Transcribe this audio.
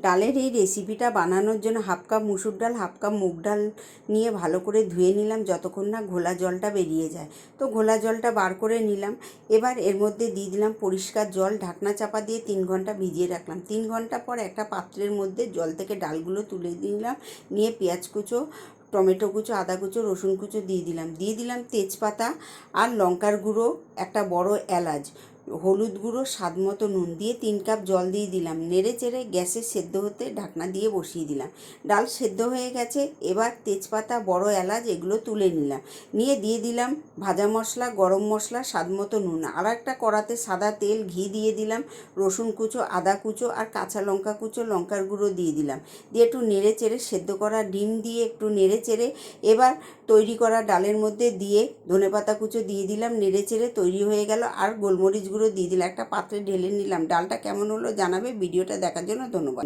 ডালের এই রেসিপিটা বানানোর জন্য হাফ কাপ মুসুর ডাল, হাফ কাপ মুগ ডাল নিয়ে ভালো করে ধুয়ে নিলাম যতক্ষণ না ঘোলা জলটা বেরিয়ে যায়। তো ঘোলা জলটা বার করে নিলাম। এবার এর মধ্যে দিয়ে দিলাম পরিষ্কার জল, ঢাকনা চাপা দিয়ে 3 ঘন্টা ভিজিয়ে রাখলাম। 3 ঘন্টা পর একটা পাত্রের মধ্যে জল থেকে ডালগুলো তুলে দিলাম। নিয়ে পেঁয়াজ কুচো, টমেটো কুচো, আদা কুচো, রসুন কুচো দিয়ে দিলাম তেজপাতা আর লঙ্কার গুঁড়ো, একটা বড় এলাচ, হলুদ গুঁড়ো, স্বাদ মতো নুন দিয়ে 3 কাপ জল দিয়ে দিলাম। নেড়ে চেড়ে গ্যাসে সেদ্ধ হতে ঢাকনা দিয়ে বসিয়ে দিলাম। ডাল সেদ্ধ হয়ে গেছে। এবার তেজপাতা, বড় এলাচ এগুলো তুলে নিলাম। নিয়ে দিয়ে দিলাম ভাজা মশলা, গরম মশলা, স্বাদ মতো নুন। আর একটা কড়াতে সাদা তেল, ঘি দিয়ে দিলাম। রসুন কুচো, আদা কুচো আর কাঁচা লঙ্কা কুচো, লঙ্কার গুঁড়ো দিয়ে দিলাম। দিয়ে একটু নেড়ে চেড়ে সেদ্ধ করা ডিম দিয়ে একটু নেড়ে চেড়ে এবার তৈরি করা ডালের মধ্যে দিয়ে ধনেপাতা কুচো দিয়ে দিলাম। নেড়ে চেড়ে তৈরি হয়ে গেল। আর গোলমরিচ গুঁড়ো দিয়ে দিলাম। একটা পাত্রে ঢেলে নিলাম। ডালটা কেমন হলো জানাবে। ভিডিওটা দেখার জন্য ধন্যবাদ।